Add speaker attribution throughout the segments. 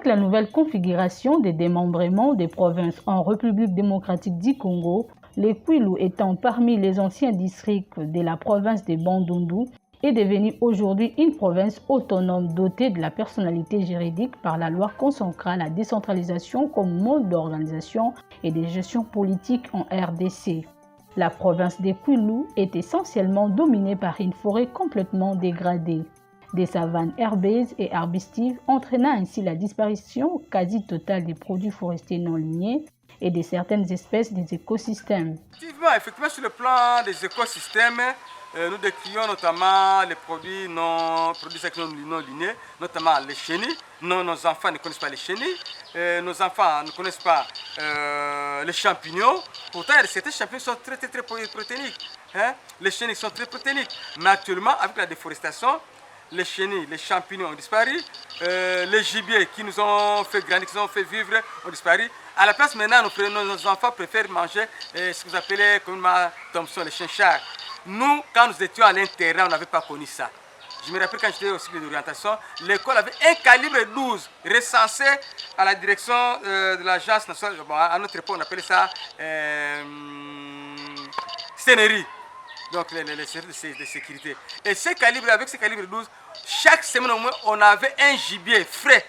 Speaker 1: la nouvelle configuration des démembrements des provinces en République démocratique du Congo, le Kwilu étant parmi les anciens districts de la province de Bandundu, est devenu aujourd'hui une province autonome dotée de la personnalité juridique par la loi consacrant la décentralisation comme mode d'organisation et de gestion politique en RDC. La province de Kwilu est essentiellement dominée par une forêt complètement dégradée, des savanes herbeuses et arbustives, entraînant ainsi la disparition quasi totale des produits forestiers non lignés et de certaines espèces des écosystèmes.
Speaker 2: Effectivement, sur le plan des écosystèmes, nous décrions notamment les produits non lignés, notamment les chenilles. Nos enfants ne connaissent pas les chenilles, nos enfants ne connaissent pas les champignons. Pourtant, certains champignons sont très protéiniques. Hein? Les chenilles sont très protéiniques. Mais actuellement, avec la déforestation, les chenilles, les champignons ont disparu, les gibiers qui nous ont fait grandir, qui nous ont fait vivre ont disparu. À la place maintenant, nos enfants préfèrent manger ce que vous appelez communément Thompson, les chinchards. Nous, quand nous étions à l'intérieur, on n'avait pas connu ça. Je me rappelle quand j'étais au cycle d'orientation, l'école avait un calibre 12 recensé à la direction de l'agence nationale. Bon, à notre époque, on appelait ça Sténérie. Donc les services de sécurité. Et avec ce calibre 12, chaque semaine au moins, on avait un gibier frais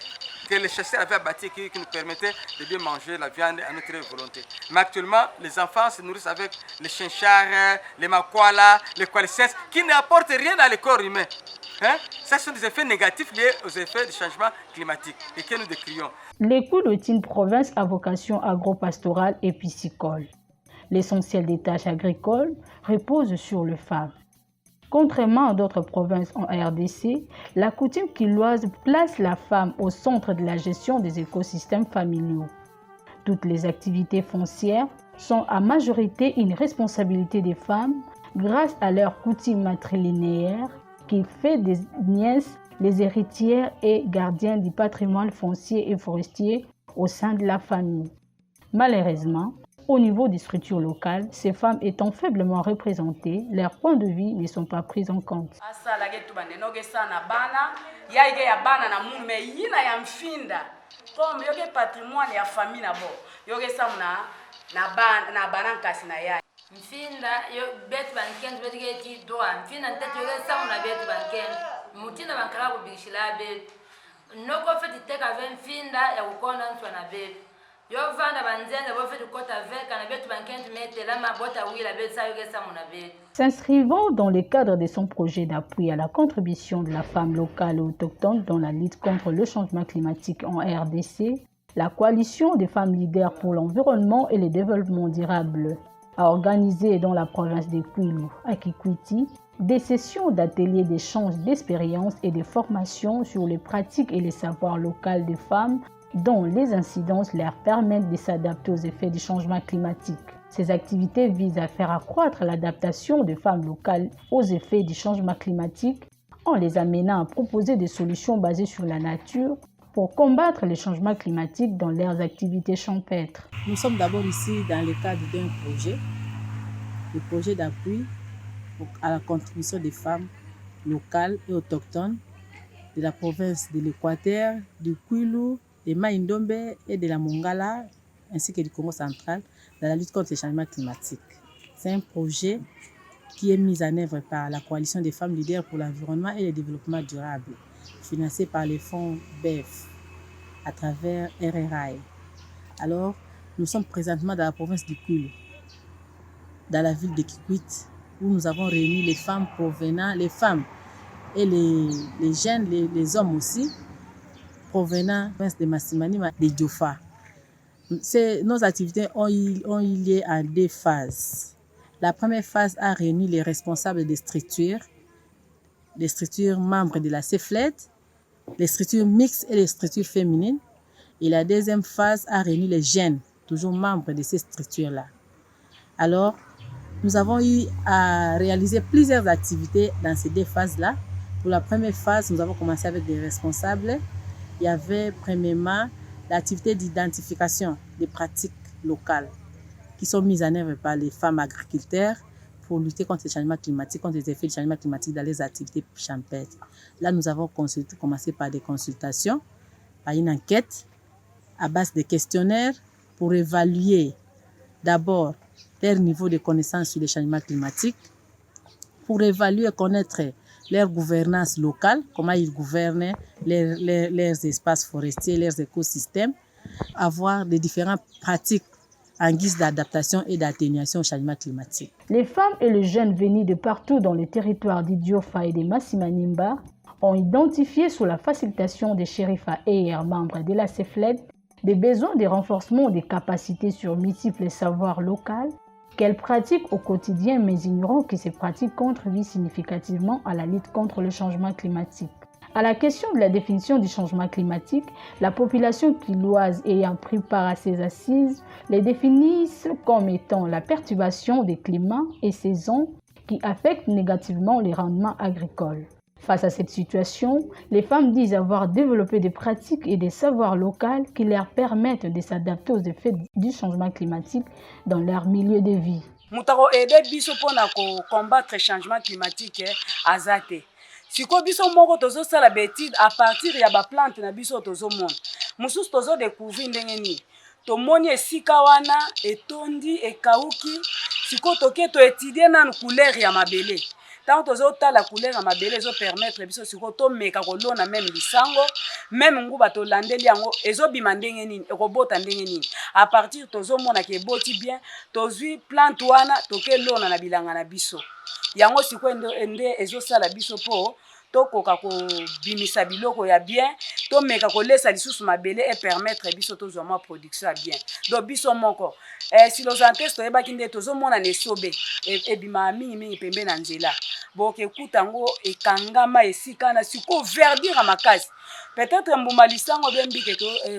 Speaker 2: que les chasseurs avaient abattu qui nous permettait de bien manger la viande à notre volonté. Mais actuellement, les enfants se nourrissent avec les chinchards, les makwala, les qualicens, qui n'apportent rien dans le corps humain. Hein? Ça sont des effets négatifs liés aux effets du changement climatique et que nous décrions.
Speaker 1: Le Kwilu est une province à vocation agro-pastorale et piscicole. L'essentiel des tâches agricoles repose sur les femmes. Contrairement à d'autres provinces en RDC, la coutume kwiloise place la femme au centre de la gestion des écosystèmes familiaux. Toutes les activités foncières sont à majorité une responsabilité des femmes grâce à leur coutume matrilinéaire qui fait des nièces les héritières et gardiennes du patrimoine foncier et forestier au sein de la famille. Malheureusement, au niveau des structures locales, ces femmes étant faiblement représentées, leurs points de vue ne sont pas pris en compte.
Speaker 3: Mfinda yo betu banken betu geti doa mfinda ntete yo samu na betu banken mutina bankala kubishila betu noko feti teka ve mfinda ya kukonda ntwa na betu yo vanda banzenza bo feti kota veka na betu banken mete la mabota wila betu sa yo samu na betu.
Speaker 1: S'inscrivant dans le cadre de son projet d'appui à la contribution de la femme locale et autochtone dans la lutte contre le changement climatique en RDC, la coalition des femmes leaders pour l'environnement et le développement durable a organisé dans la province de Kwilu, à Kikwiti, des sessions d'ateliers d'échange d'expériences et de formations sur les pratiques et les savoirs locaux des femmes dont les incidences leur permettent de s'adapter aux effets du changement climatique. Ces activités visent à faire accroître l'adaptation des femmes locales aux effets du changement climatique en les amenant à proposer des solutions basées sur la nature pour combattre le changement climatique dans leurs activités champêtres.
Speaker 4: Nous sommes d'abord ici dans le cadre d'un projet, le projet d'appui à la contribution des femmes locales et autochtones de la province de l'Équateur, du Kwilu, de Mai-Ndombe et de la Mongala, ainsi que du Congo central, dans la lutte contre le changement climatique. C'est un projet qui est mis en œuvre par la Coalition des femmes leaders pour l'environnement et le développement durable, financé par les fonds BEF à travers RRI. Alors, nous sommes présentement dans la province du Kwilu, dans la ville de Kikwit, où nous avons réuni les femmes provenant, les femmes et les jeunes, les hommes aussi, provenant de la province de Massimani, de Diofa. Nos activités ont eu lieu en 2 phases. La première phase a réuni les responsables des structures membres de la CEFLET, les structures mixtes et les structures féminines. Et la deuxième phase a réuni les jeunes, toujours membres de ces structures-là. Alors, nous avons eu à réaliser plusieurs activités dans ces 2 phases-là. Pour la première phase, nous avons commencé avec des responsables. Il y avait premièrement l'activité d'identification des pratiques locales qui sont mises en œuvre par les femmes agriculteurs pour lutter contre le changement climatique, contre les effets du changement climatique dans les activités champêtres. Là, nous avons commencé par des consultations, par une enquête à base de questionnaires pour évaluer d'abord leur niveau de connaissance sur les changements climatiques, pour évaluer et connaître leur gouvernance locale, comment ils gouvernent leurs espaces forestiers, leurs écosystèmes, avoir des différentes pratiques en guise d'adaptation et d'atténuation au changement climatique.
Speaker 1: Les femmes et les jeunes venus de partout dans les territoires d'Idiofa et de Massimanimba ont identifié sous la facilitation des Sherifa ER, membres de la CEFLED, des besoins de renforcement des capacités sur multiples savoirs locaux qu'elles pratiquent au quotidien, mais ignorant que ces pratiques contribuent significativement à la lutte contre le changement climatique. À la question de la définition du changement climatique, la population quiloise ayant pris part à ces assises les définissent comme étant la perturbation des climats et saisons qui affectent négativement les rendements agricoles. Face à cette situation, les femmes disent avoir développé des pratiques et des savoirs locaux qui leur permettent de s'adapter aux effets du changement climatique dans leur milieu de vie.
Speaker 5: Mutako aider biso pona ko combattre le changement climatique azate. Siko biso moko tozo sala betide à partir ya ba plante na biso tozo mona. Mususu tozo découvrir ndenge ni. To moni esika wana etondi ekauki. Siko toke to étudier na couleur ya mabele. Tant tozo tala couleur ya mabele zo permettre biso siko to meka ko lona même lisango, même nguba to landeli yango ezo bima ndenge nini, ekobota ndenge nini. À partir tozo mona ke boti bien, tozwi plante wana toke lona na bilanga na biso. Yango siko ende ezo sala biso po tokoka ko bimisa biloko ya bien, to meka ko lesa lisusu mabele et permettre biso tozwa ma production ya bien. Do biso moko si los antes to yeba kinde tozo mona ne sobe e bima mingi pembe na nzela. Boke kutango e kangama esika na siko verdira makasi. Peut-être mbuma lisango bembike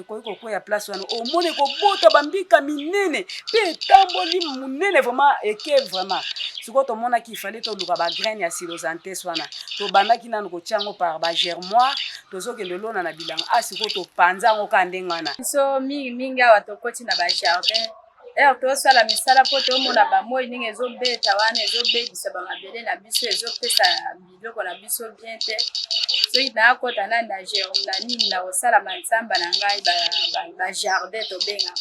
Speaker 5: ko ya place wana o mone ko bota bambika minene pe tamboli munene vraiment eke vraiment siko to mona ki fallait to luka ba graine ya silozantes wana to bandaki nanu ko tiango par ba germoire tozo ke lelona na bilanga asiko to panzango ka ndengana
Speaker 6: so mingi awa to koti na ba jardin to sala misala po to mona ba moi ningi ezobeta wana ezobetisa ba mabele na biso ezopesa biloko na biso bien te so ina kota na germe na nini na osala mansamba na ngai ba jardin to benga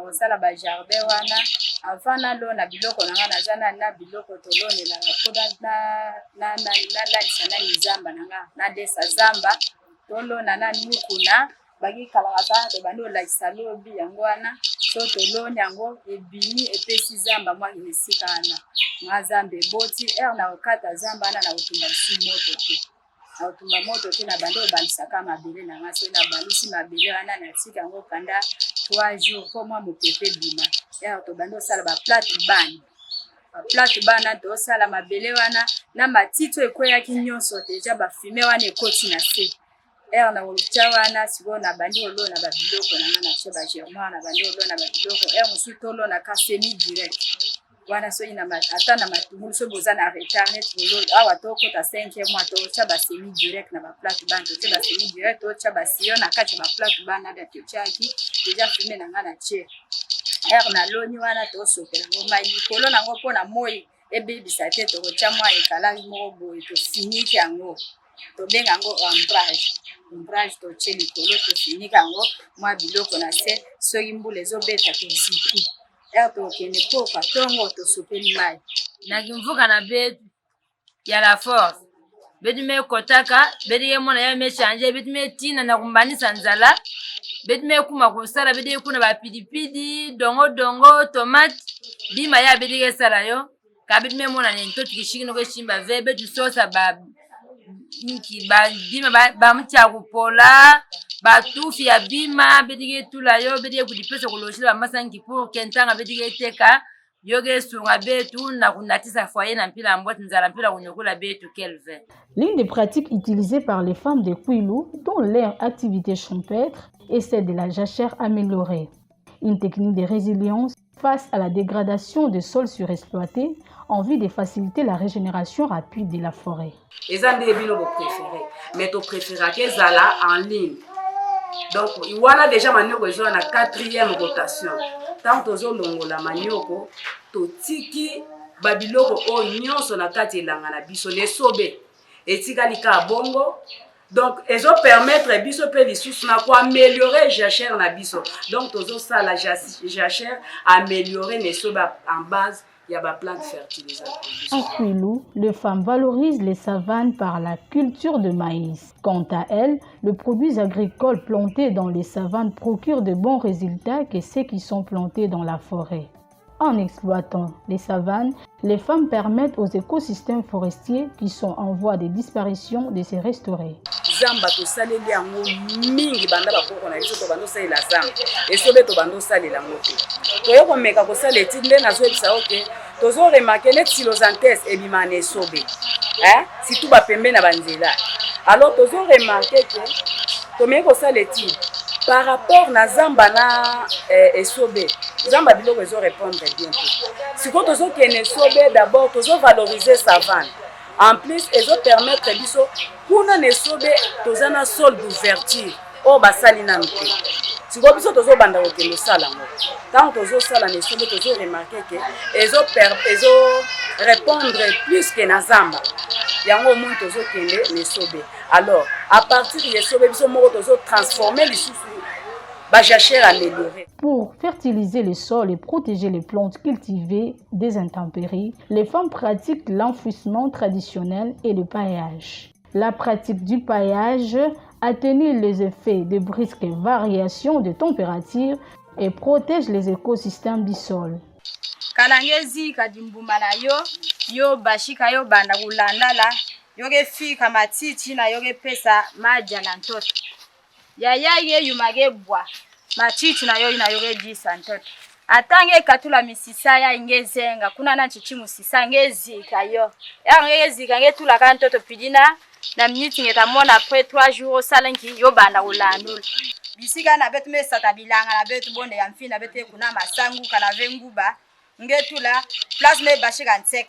Speaker 6: osala ba jardin wana avant na lo na biloko na ngana zana na biloko to lone na koda na sana nizamba na nga na desa zamba to lo na nukuna bagi kalaka to bando la isalo bi yango wana so to lo nyango ebini epesi zamba mwa inesikana mazambe boti na okata zamba na utumba moto te na utumba moto te na bando balisaka mabele na ngaso na balisi mabele wana na tika yango kanda 3 jours pour moi mopepe bima to bando sala ba plate bana to sala mabele wana na matito ekoya kinyonso te ja ba fume wana ekoti na se na ulucha wana siko na bandi olo na babiloko na ngana che ba germain na bandi olo na babiloko musuto lo na ka semi direct wana so ina ata na matungulu so boza na retard net lo awa to kota 5e mois to cha ba semi direct na ba plate bana to cha ba semi direct to cha ba sio na kati ba plate bana da to chaki deja fume na ngana che na loni wana to sokela ngoma ikolo na ngo pona moi ebebisa te to cha mwa ekala mo boy to finiki yango to benga ngo ombrage to cheli kolo to finiki yango mwa biloko na se so imbule zo beta to zipi to kene po katongo to sopeli mai
Speaker 3: na kimvuka na betu ya la force betu me kotaka betu ye mona ya me changer betu me tina na kumbanisa nzala betu me kuma kusala betu kuna ba pilipili dongo tomate bima ya betu ye sala yo ka betu me mona ne to tikishiki no keshimba ve betu sosa ba niki ba bima ba mtia kupola batufi ya bima bedige tula yo bedige kudipesa kuloshila masangi pour kentanga bedige teka yoge sunga betu na kunatisa foyer na mpila mboti nzala mpila kunyokula betu kelve.
Speaker 1: L'une des pratiques utilisées par les femmes de Kwilu dont leur activité champêtre est celle de la jachère améliorée, une technique de résilience face à la dégradation des sols surexploités en vue de faciliter la régénération rapide de la forêt.
Speaker 5: Les andés biloko préféré, mais to préféré que zala en ligne. Donc, il y a déjà manioko ezo na 4e rotation. Tant tozo longola manioko to tiki babiloko o nyonso na kati elanga na biso le sobe. Etika lika bongo Donc, ils ont permettre biso pe lisusu na ko améliorer jachère na biso. Donc, tozo ça la jachère améliorer les soba en base il y a ba plantes fertilisantes.
Speaker 1: En Kwilu, les femmes valorisent les savanes par la culture de maïs. Quant à elles, les produits agricoles plantés dans les savanes procurent de bons résultats que ceux qui sont plantés dans la forêt. En exploitant les savanes, les femmes permettent aux écosystèmes forestiers qui sont en voie de disparition de se restaurer.
Speaker 5: Zamba to saleli yango mingi banda bakoko na biso to bando salela zamba esobe to bando salela ngote to yoko meka ko sala etinde na zo bisa oke tozo remarquer net silozantes ebimane esobe si tout ba pembe na banzela alors tozo remarquer que to meko sala etinde par rapport na zamba na esobe zamba biloko ezo répondre bien si ko tozo kene esobe d'abord tozo valoriser savane. En plus, ils ont permettre biso kuna nesobe tozana sol d'ouverture o basali na mpe. Si ko biso tozo banda ko le sala ngo. Tant tozo sala nesobe tozo remarquer que ils ont répondre plus que na zamba. Yango mon tozo kende nesobe. Alors, à partir de nesobe biso moko tozo transformer les sous
Speaker 1: Pour fertiliser le sol et protéger les plantes cultivées des intempéries, les femmes pratiquent l'enfouissement traditionnel et le paillage. La pratique du paillage atténue les effets de brusques variations de température et protège les écosystèmes du sol.
Speaker 6: Kalangezi kadimbuma na yo bashika yo banda kulandala yoge fika matiti na yoge pesa maji na ntoto. Yaya ye yumage bwa machichi na yo yoge 10 ntoto atange katula misisa ya ingezenga kuna na chichi musisa ngezika yo ya ngezika ngetula ka ntoto pidina na minute ngetamona après 3 jours salanki yo banda ulandula bisika na betu mesata bilanga na betu bonde ya mfina bete kuna masangu kana venguba ngetula place me bashika nsek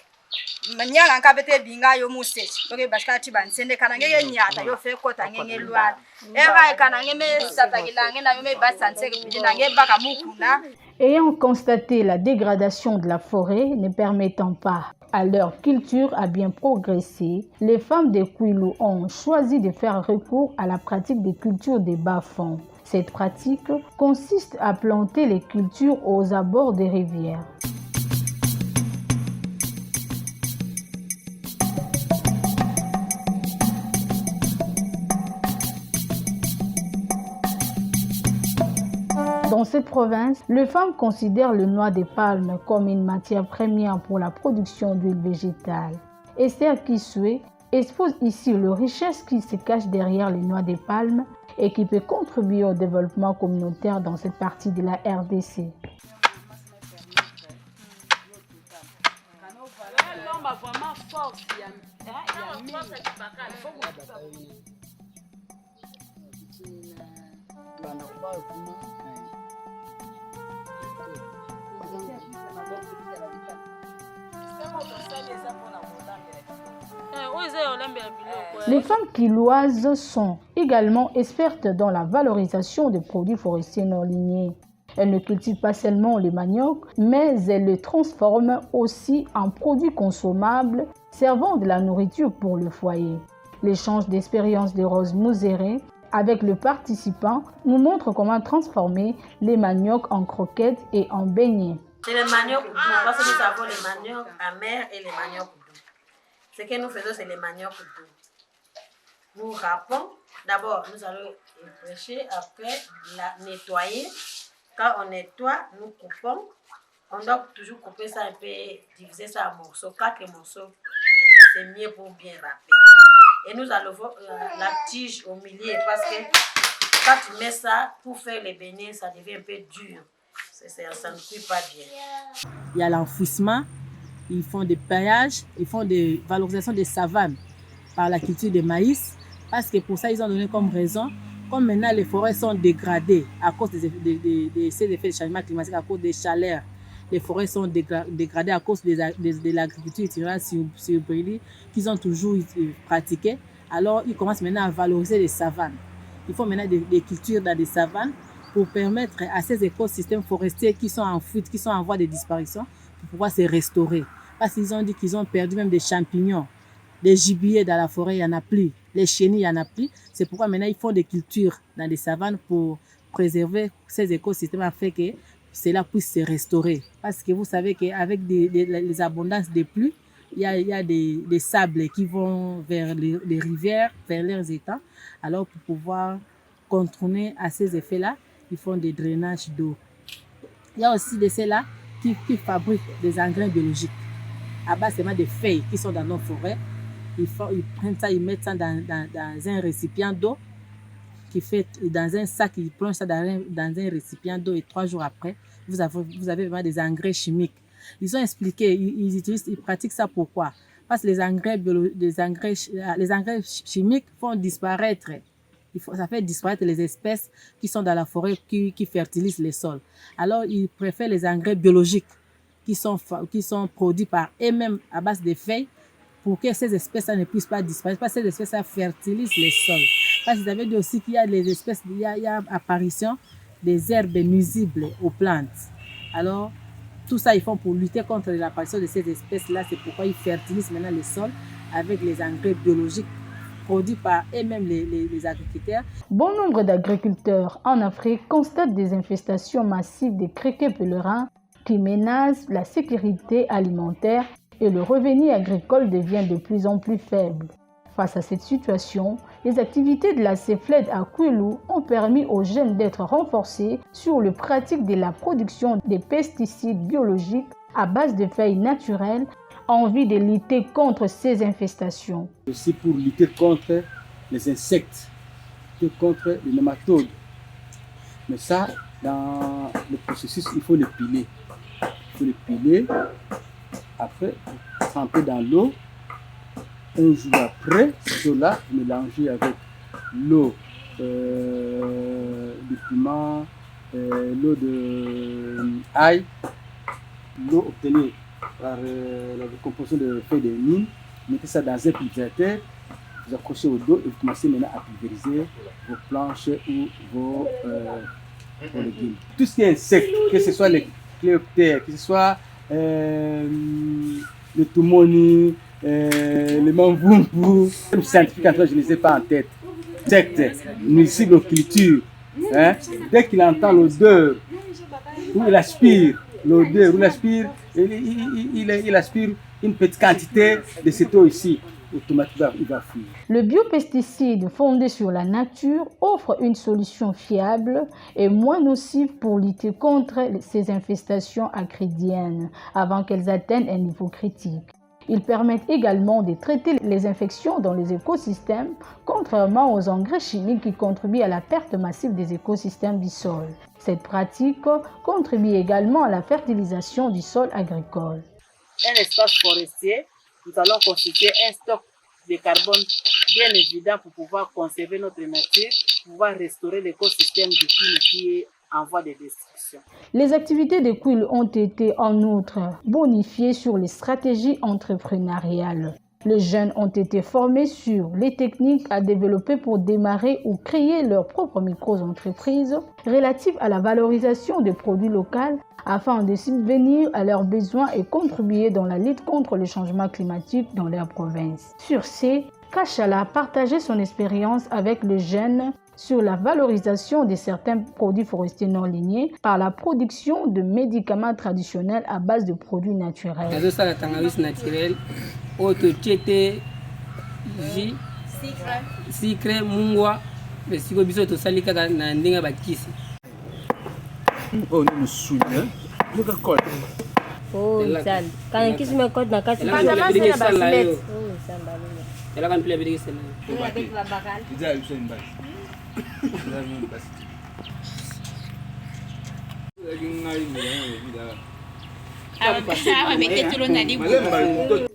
Speaker 6: manyanga nkabete binga yo musechi toke bashika chiba nsende kana ngeke nyata yo fe kota ngenge lwa eva kana ngeme satakilange na yo me basanse kipidina nge baka mukuna.
Speaker 1: Ayant constaté la dégradation de la forêt ne permettant pas à leur culture à bien progresser, les femmes de Kwilu ont choisi de faire recours à la pratique des cultures de bas-fonds. Cette pratique consiste à planter les cultures aux abords des rivières. Dans cette province, les femmes considèrent le noix de palme comme une matière première pour la production d'huile végétale. Esther Kiswe expose ici la richesse qui se cache derrière les noix de palme et qui peut contribuer au développement communautaire dans cette partie de la RDC. Les femmes kwiloises sont également expertes dans la valorisation des produits forestiers non lignés. Elles ne cultivent pas seulement le manioc, mais elles le transforment aussi en produits consommables servant de la nourriture pour le foyer. L'échange d'expériences de Rose Mouzéré avec le participant nous montre comment transformer les maniocs en croquettes et en beignets.
Speaker 7: C'est le manioc doux, parce que nous avons les maniocs amers et les maniocs doux. Ce que nous faisons, c'est les maniocs doux. Nous râpons, d'abord nous allons éplucher, après la nettoyer. Quand on nettoie, nous coupons. On doit toujours couper ça un peu, diviser ça en morceaux, 4 morceaux, c'est mieux pour bien râper. Et nous enlevons la tige au milieu parce que quand tu mets ça, pour faire les beignets, ça devient un peu dur. Ça ne cuit pas bien.
Speaker 4: Il y a l'enfouissement, ils font des paillages, ils font des valorisations des savanes par la culture de maïs. Parce que pour ça, ils ont donné comme raison, comme maintenant les forêts sont dégradées à cause ces effets de changement climatique, à cause des chaleurs. Les forêts sont dégradées à cause de l'agriculture italienne sur Brili qu'ils ont toujours pratiqué. Alors, ils commencent maintenant à valoriser les savanes. Ils font maintenant des cultures dans des savanes pour permettre à ces écosystèmes forestiers qui sont en fuite, qui sont en voie de disparition, pour pouvoir se restaurer. Parce qu'ils ont dit qu'ils ont perdu même des champignons, des gibiers dans la forêt, il n'y en a plus. Les chenilles, il n'y en a plus. C'est pourquoi maintenant ils font des cultures dans des savanes pour préserver ces écosystèmes afin que cela puisse se restaurer. Parce que vous savez qu'avec les abondances des pluies, il y a des sables qui vont vers les rivières, vers leurs étangs. Alors pour pouvoir contourner à ces effets-là, ils font des drainages d'eau. Il y a aussi de ceux-là qui fabriquent des engrais biologiques à base seulement des feuilles qui sont dans nos forêts. Ils prennent ça, ils mettent ça dans un récipient d'eau, qui fait dans un sac, ils plongent ça dans un récipient d'eau et 3 jours après, vous avez vraiment des engrais chimiques. Ils ont expliqué, ils pratiquent ça pourquoi? Parce que les engrais chimiques font disparaître, ça fait disparaître les espèces qui sont dans la forêt, qui fertilisent les sols. Alors, ils préfèrent les engrais biologiques qui sont produits par eux-mêmes à base de feuilles pour que ces espèces-là ne puissent pas disparaître, parce que ces espèces-là fertilisent les sols. Parce que vous avez dit aussi qu'il y a les espèces, il y a apparition des herbes nuisibles aux plantes. Alors, tout ça, ils font pour lutter contre l'apparition de ces espèces-là. C'est pourquoi ils fertilisent maintenant les sols avec les engrais biologiques produits par eux-mêmes les agriculteurs.
Speaker 1: Bon nombre d'agriculteurs en Afrique constatent des infestations massives des criquets pèlerins qui menacent la sécurité alimentaire et le revenu agricole devient de plus en plus faible. Face à cette situation, les activités de la CEFLED à Kwilu ont permis aux jeunes d'être renforcés sur le pratique de la production des pesticides biologiques à base de feuilles naturelles en vue de lutter contre ces infestations.
Speaker 2: Aussi pour lutter contre les insectes, lutter contre les nématodes. Mais ça, dans le processus, il faut les piler. Il faut les piler, après tremper dans l'eau. Un jour après, cela mélangé avec l'eau de piment, l'eau de ail, l'eau obtenue par la décomposition de feuilles de mine, mettez ça dans un pulvérisateur, vous accrochez au dos et vous commencez maintenant à pulvériser vos planches ou vos légumes. Tout ce qui est insecte, que ce soit les cléoptères, que ce soit le tumoni, le manvumbu, le scientifique en fait, je ne les ai pas en tête. Insecte, nuisible aux cultures. Dès qu'il entend l'odeur, où il aspire l'odeur, où il aspire, il aspire une petite quantité de cette eau ici. Automatiquement, il va fuir.
Speaker 1: Le biopesticide fondé sur la nature offre une solution fiable et moins nocive pour lutter contre ces infestations acridiennes avant qu'elles atteignent un niveau critique. Ils permettent également de traiter les infections dans les écosystèmes, contrairement aux engrais chimiques qui contribuent à la perte massive des écosystèmes du sol. Cette pratique contribue également à la fertilisation du sol agricole.
Speaker 4: Un espace forestier, nous allons constituer un stock de carbone bien évident pour pouvoir conserver notre nature, pour pouvoir restaurer l'écosystème du Kwilu qui est en voie de destruction.
Speaker 1: Les activités de Kwilu ont été en outre bonifiées sur les stratégies entrepreneuriales. Les jeunes ont été formés sur les techniques à développer pour démarrer ou créer leurs propres micro-entreprises relatives à la valorisation des produits locaux afin de subvenir à leurs besoins et contribuer dans la lutte contre le changement climatique dans leur province. Sur ce, Kachala partageait son expérience avec les jeunes sur la valorisation de certains produits forestiers non lignés par la production de médicaments traditionnels à base de produits naturels.
Speaker 2: Oh, nous soulignons. Je vais coller.
Speaker 8: Oh, sal. Quand qui se met code dans quatre.
Speaker 3: Pas de masse na basilet.
Speaker 8: Oh, samba.
Speaker 3: Elle a quand plus avec celle.
Speaker 8: Avec la bagal.
Speaker 2: Il a eu une base. Il a eu une base.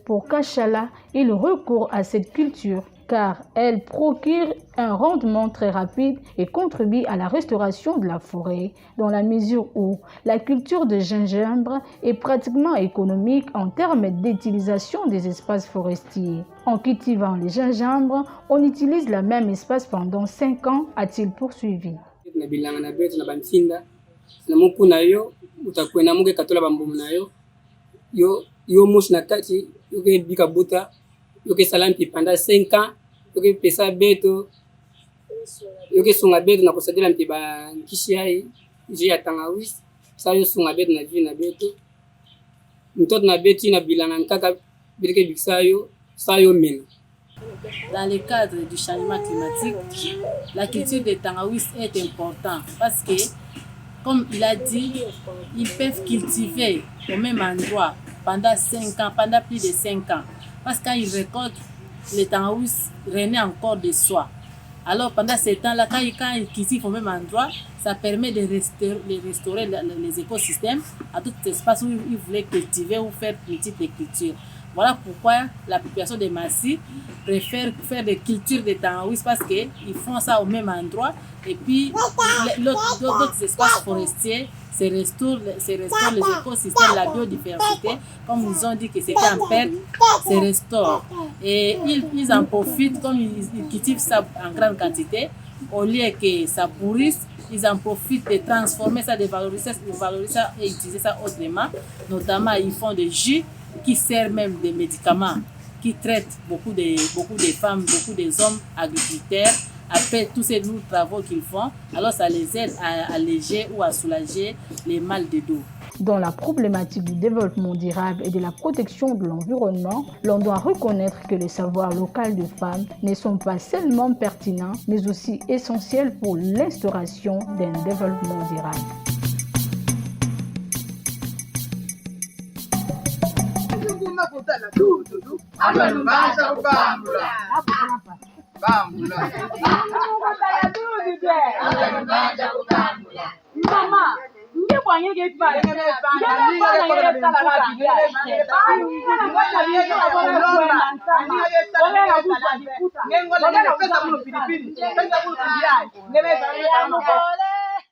Speaker 1: Pour Kachala, il recourt à cette culture car elle procure un rendement très rapide et contribue à la restauration de la forêt, dans la mesure où la culture de gingembre est pratiquement économique en termes d'utilisation des espaces forestiers. En cultivant les gingembres, on utilise le même espace pendant 5 ans, a-t-il poursuivi.
Speaker 9: Pendant 5 ans, yoke pesa beto yoke sunga beto na kusadila mpiba kishi hai je ya tangawisi sa yo sunga beto na vi na beto mtoto na beti na bilana nkaka birike biksayo sa yo mena.
Speaker 4: Dans le cadre du changement climatique, la culture des tangawis est importante parce que, comme il a dit, ils peuvent cultiver au même endroit pendant 5 ans, pendant plus de 5 ans. Parce que quand ils récoltent, les tangawis renaissent encore de soi. Alors pendant ce temps-là, quand ils cultivent au même endroit, ça permet de restaurer les écosystèmes à tout espace où ils voulaient cultiver ou faire multiples cultures. Voilà pourquoi la population de Massi préfère faire des cultures de tangawis parce qu'ils font ça au même endroit et puis d'autres espaces forestiers se restaurent les écosystèmes, la biodiversité, comme ils ont dit que c'était en perte, se restaure. Et ils en profitent, comme ils cultivent ça en grande quantité, au lieu que ça pourrisse, ils en profitent de transformer ça, de valoriser ça et utiliser ça autrement. Notamment, ils font des jus qui servent même des médicaments, qui traitent beaucoup de femmes, beaucoup des hommes agriculteurs. Après tous ces lourds travaux qu'ils font, alors ça les aide à alléger ou à soulager les mal de dos.
Speaker 1: Dans la problématique du développement durable et de la protection de l'environnement, l'on doit reconnaître que les savoirs locaux de femmes ne sont pas seulement pertinents, mais aussi essentiels pour l'instauration d'un développement durable.
Speaker 10: Mama,